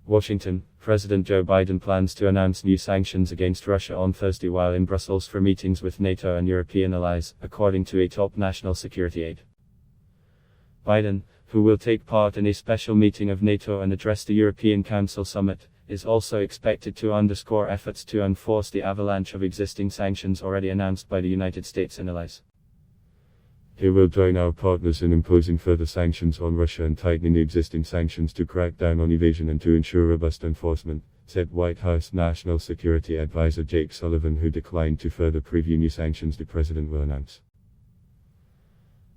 Washington, President Joe Biden plans to announce new sanctions against Russia on Thursday while in Brussels for meetings with NATO and European allies, according to a top national security aide. Biden, who will take part in a special meeting of NATO and address the European Council summit, is also expected to underscore efforts to enforce the avalanche of existing sanctions already announced by the United States and allies. He will join our partners in imposing further sanctions on Russia and tightening the existing sanctions to crack down on evasion and to ensure robust enforcement, said White House National Security Advisor Jake Sullivan, who declined to further preview new sanctions the president will announce.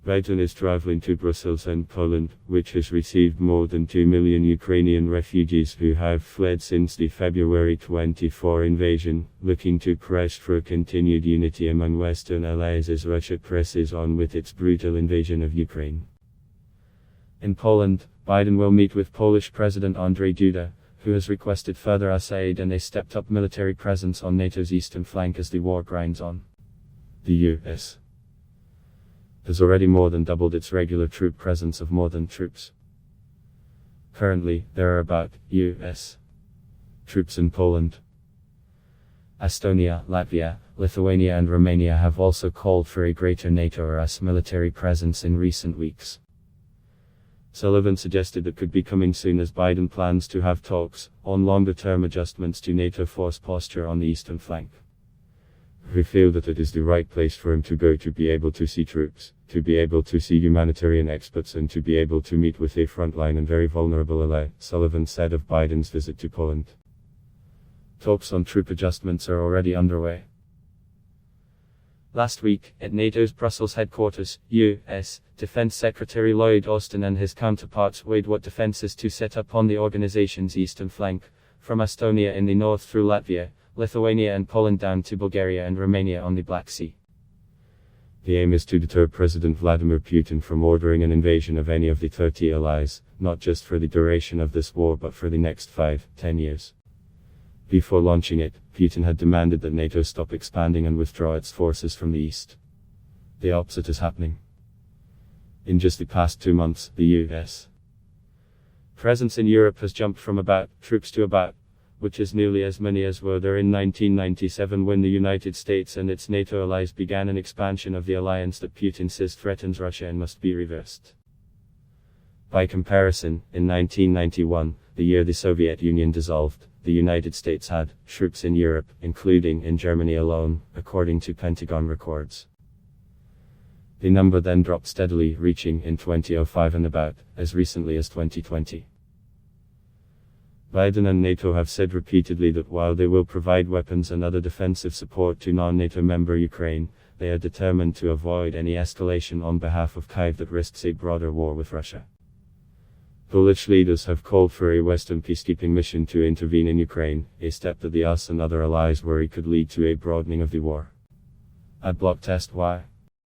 Biden is traveling to Brussels and Poland, which has received more than 2 million Ukrainian refugees who have fled since the February 24 invasion, looking to press for continued unity among Western allies as Russia presses on with its brutal invasion of Ukraine. In Poland, Biden will meet with Polish President Andrzej Duda, who has requested further aid and a stepped-up military presence on NATO's eastern flank as the war grinds on. The U.S. has already more than doubled its regular troop presence of more than troops. Currently, there are about U.S. troops in Poland. Estonia, Latvia, Lithuania and Romania have also called for a greater NATO or US military presence in recent weeks. Sullivan suggested that could be coming soon as Biden plans to have talks on longer-term adjustments to NATO force posture on the eastern flank. We feel that it is the right place for him to go to be able to see troops, to be able to see humanitarian experts and to be able to meet with a frontline and very vulnerable ally, Sullivan said of Biden's visit to Poland. Talks on troop adjustments are already underway. Last week, at NATO's Brussels headquarters, U.S. Defense Secretary Lloyd Austin and his counterparts weighed what defenses to set up on the organization's eastern flank, from Estonia in the north through Latvia, Lithuania and Poland down to Bulgaria and Romania on the Black Sea. The aim is to deter President Vladimir Putin from ordering an invasion of any of the 30 allies, not just for the duration of this war but for the next 5-10 years. Before launching it, Putin had demanded that NATO stop expanding and withdraw its forces from the east. The opposite is happening. In just the past 2 months, the U.S. presence in Europe has jumped from about troops to about, which is nearly as many as were there in 1997 when the United States and its NATO allies began an expansion of the alliance that Putin says threatens Russia and must be reversed. By comparison, in 1991, the year the Soviet Union dissolved, the United States had troops in Europe, including in Germany alone, according to Pentagon records. The number then dropped steadily, reaching in 2005 and about as recently as 2020. Biden and NATO have said repeatedly that while they will provide weapons and other defensive support to non-NATO member Ukraine, they are determined to avoid any escalation on behalf of Kyiv that risks a broader war with Russia. Polish leaders have called for a Western peacekeeping mission to intervene in Ukraine, a step that the US and other allies worry could lead to a broadening of the war. Adblock test. Why?